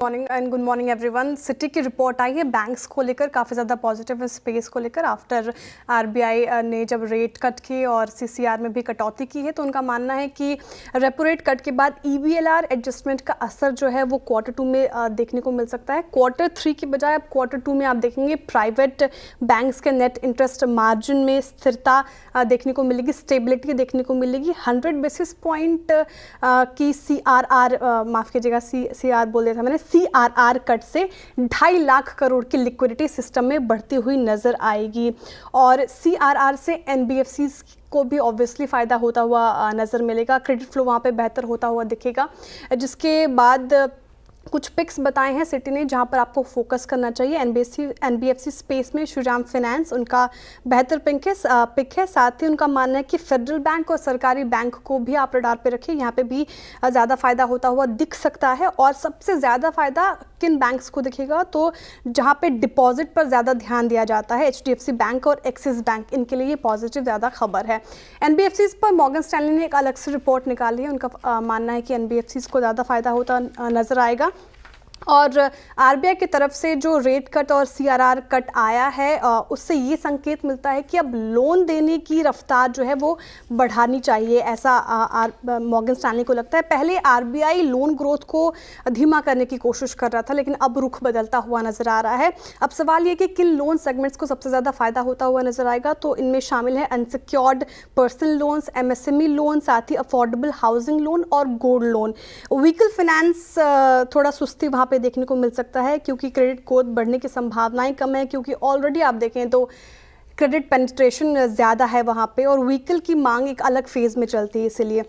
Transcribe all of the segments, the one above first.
Morning and good morning everyone. City की report आई है banks को लेकर, काफ़ी ज़्यादा पॉजिटिव है स्पेस को लेकर। आफ्टर आरबीआई ने जब रेट कट की और सीसीआर में भी कटौती की है, तो उनका मानना है कि रेपो रेट कट के बाद ईबीएलआर एडजस्टमेंट का असर जो है वो क्वार्टर 2 में देखने को मिल सकता है। क्वार्टर 3 की बजाय अब क्वार्टर 2 में आप देखेंगे प्राइवेट बैंक्स के नेट इंटरेस्ट मार्जिन में स्थिरता देखने को मिलेगी, स्टेबिलिटी देखने को मिलेगी। 100 बेसिस पॉइंट की सीआरआर, माफ़ कीजिएगा सीआर बोल दिया था मैंने, सीआरआर कट से 2.5 लाख करोड़ की लिक्विडिटी सिस्टम में बढ़ती हुई नजर आएगी। और सीआरआर से एनबीएफसीज को भी ऑब्वियसली फ़ायदा होता हुआ नज़र मिलेगा। क्रेडिट फ्लो वहाँ पे बेहतर होता हुआ दिखेगा। जिसके बाद कुछ पिक्स बताए हैं सिटी ने जहां पर आपको फोकस करना चाहिए। एनबीएफसी स्पेस में श्रीराम फाइनेंस उनका बेहतर पिक है। साथ ही उनका मानना है कि फेडरल बैंक और सरकारी बैंक को भी आप रडार पे रखिए, यहाँ पे भी ज़्यादा फ़ायदा होता हुआ दिख सकता है। और सबसे ज़्यादा फ़ायदा किन बैंक्स को दिखेगा, तो जहाँ पे डिपॉजिट पर ज़्यादा ध्यान दिया जाता है, एचडीएफसी बैंक और एक्सिस बैंक, इनके लिए ये पॉजिटिव ज़्यादा खबर है। एनबीएफसीज पर मॉर्गन स्टैनली ने एक अलग से रिपोर्ट निकाली है। उनका मानना है कि एनबीएफसीज को ज़्यादा फ़ायदा होता नज़र आएगा। और आरबीआई की तरफ से जो रेट कट और सीआरआर कट आया है, उससे ये संकेत मिलता है कि अब लोन देने की रफ्तार जो है वो बढ़ानी चाहिए, ऐसा मॉर्गन स्टैनली को लगता है। पहले आरबीआई लोन ग्रोथ को धीमा करने की कोशिश कर रहा था, लेकिन अब रुख बदलता हुआ नजर आ रहा है। अब सवाल ये कि किन लोन सेगमेंट्स को सबसे ज़्यादा फायदा होता हुआ नजर आएगा, तो इनमें शामिल है unsecured personal loans, MSME loan, साथ ही अफोर्डेबल हाउसिंग लोन और गोल्ड लोन। व्हीकल फाइनेंस थोड़ा सुस्ती वहाँ पे देखने को मिल सकता है, क्योंकि क्रेडिट ग्रोथ बढ़ने की संभावनाएं कम है, क्योंकि ऑलरेडी आप देखें तो क्रेडिट पेनिट्रेशन ज़्यादा है वहाँ पे और व्हीकल की मांग एक अलग फेज़ में चलती है, इसीलिए।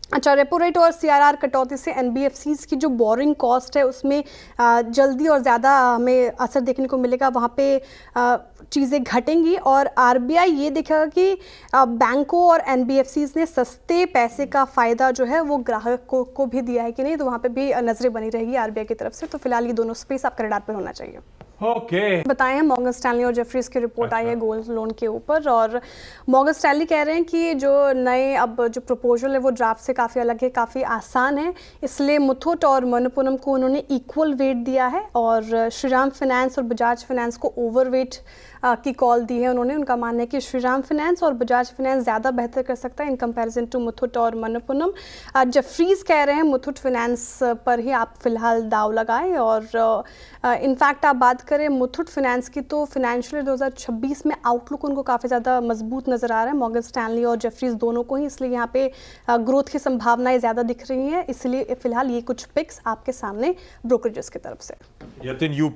अच्छा, रेपो रेट और सीआरआर कटौती से एनबीएफसीज की जो बोरिंग कॉस्ट है उसमें जल्दी और ज़्यादा हमें असर देखने को मिलेगा, वहाँ पे चीज़ें घटेंगी। और आरबीआई ये देखेगा कि बैंकों और एनबीएफसीज ने सस्ते पैसे का फ़ायदा जो है वो ग्राहक को भी दिया है कि नहीं, तो वहाँ पे भी नज़रें बनी रहेगी आरबीआई की तरफ से। तो फिलहाल ये दोनों स्पेस आपके रडार पर होना चाहिए। बताए हैं मॉर्गन स्टैनली और जेफरीज की रिपोर्ट आई है गोल्ड लोन के ऊपर, और मॉर्गन स्टैनली कह रहे हैं कि जो नए अब जो प्रपोजल है वो ड्राफ्ट से काफ़ी अलग है, काफ़ी आसान है, इसलिए मुथूट और मनप्पुरम को उन्होंने इक्वल वेट दिया है। और श्रीराम फाइनेंस और बजाज फाइनेंस को ओवरवेट की कॉल दी है उन्होंने। उनका मानना है कि श्रीराम फाइनेंस और बजाज फाइनेंस ज़्यादा बेहतर कर सकता है इन कंपैरिजन टू मुथूट और मनप्पुरम। जेफरीज कह रहे हैं मुथूट फाइनेंस पर ही आप फिलहाल दाव लगाएं। और इनफैक्ट आप बात करें मुथूट फाइनेंस की, तो फिनेंशियल 2026 में आउटलुक उनको काफ़ी ज़्यादा मजबूत नज़र आ रहा है, मॉर्गन स्टैनली और जेफरीज दोनों को ही, इसलिए यहाँ पे ग्रोथ की संभावनाएं ज़्यादा दिख रही हैं। इसलिए फिलहाल ये कुछ पिक्स आपके सामने ब्रोकरेजेस की तरफ से।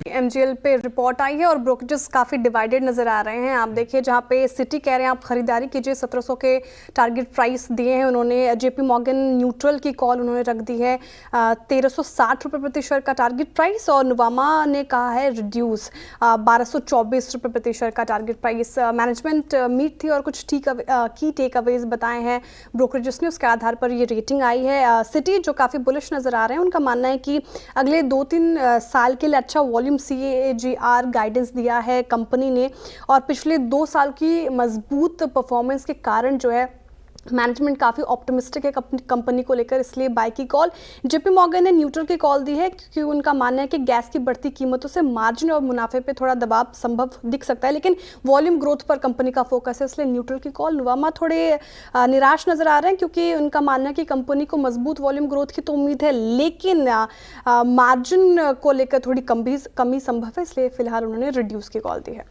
एमजीएल पे रिपोर्ट आई है और ब्रोकरेजेस काफ़ी डिवाइडेड नज़र आ रहे हैं। आप देखिए, जहाँ पे सिटी कह रहे हैं आप खरीदारी कीजिए, 1700 के टारगेट प्राइस दिए हैं उन्होंने। जेपी मॉर्गन न्यूट्रल की कॉल उन्होंने रख दी है, 1360 रुपये प्रति शेयर का टारगेट प्राइस। और नुवामा ने कहा है रिड्यूस, 1224 रुपये प्रति शेयर का टारगेट प्राइस। मैनेजमेंट मीट थी और कुछ की टेक अवेज बताए हैं ब्रोकरेजेस ने, उसके आधार पर ये रेटिंग आई है। सिटी जो काफ़ी बुलिश नज़र आ रहे हैं, उनका मानना है कि अगले 2-3 साल के लिए अच्छा वॉल्यूम CAGR गाइडेंस दिया है कंपनी ने, और पिछले 2 साल की मजबूत परफॉर्मेंस के कारण जो है मैनेजमेंट काफ़ी ऑप्टिमिस्टिक है कंपनी को लेकर, इसलिए बाय की कॉल। जेपी मॉर्गन ने न्यूट्रल की कॉल दी है, क्योंकि उनका मानना है कि गैस की बढ़ती कीमतों से मार्जिन और मुनाफे पे थोड़ा दबाव संभव दिख सकता है, लेकिन वॉल्यूम ग्रोथ पर कंपनी का फोकस है, इसलिए न्यूट्रल की कॉल। नुवामा थोड़े निराश नज़र आ रहे हैं, क्योंकि उनका मानना है कि कंपनी को मजबूत वॉल्यूम ग्रोथ की तो उम्मीद है, लेकिन मार्जिन को लेकर थोड़ी कमी संभव है, इसलिए फिलहाल उन्होंने रिड्यूस की कॉल दी है।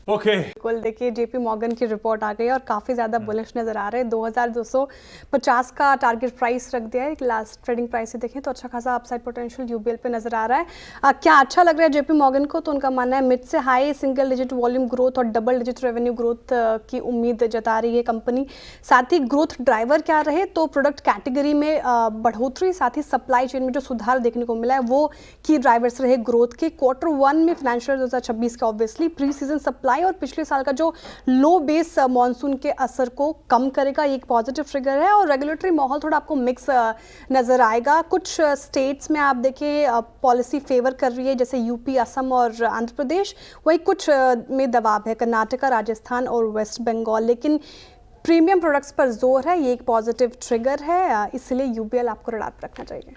बिल्कुल, देखिए जेपी मॉर्गन की रिपोर्ट आ गई और काफ़ी ज़्यादा बुलिश नज़र आ रहे हैं। 2250 का टारगेट प्राइस रख दिया है, लास्ट ट्रेडिंग प्राइस से देखें तो अच्छा खासा अपसाइड पोटेंशियल यूबीएल पे नज़र आ रहा है। क्या अच्छा लग रहा है जेपी मॉर्गन को, तो उनका मानना है मिड से high single digit volume growth और डबल डिजिट रेवेन्यू ग्रोथ की उम्मीद जता रही है कंपनी। साथ ही ग्रोथ ड्राइवर क्या रहे, तो प्रोडक्ट कैटेगरी में बढ़ोतरी, साथ ही सप्लाई चेन में जो सुधार देखने को मिला है वो की ड्राइवर्स रहे ग्रोथ के। क्वार्टर 1 में फाइनेंशियल 2026 का ऑब्वियसली प्री सीजन सप्लाई और पिछले साल का जो लो बेस मॉनसून के असर को कम करेगा, ये एक पॉजिटिव ट्रिगर है। और रेगुलेटरी माहौल थोड़ा आपको मिक्स नजर आएगा। कुछ स्टेट्स में आप देखिए पॉलिसी फेवर कर रही है, जैसे यूपी, असम और आंध्र प्रदेश, वही कुछ में दबाव है, कर्नाटका, राजस्थान और वेस्ट बंगाल। लेकिन प्रीमियम प्रोडक्ट्स पर जोर है, ये एक पॉजिटिव ट्रिगर है, इसलिए यूबीएल आपको रडार पर रखना चाहिए।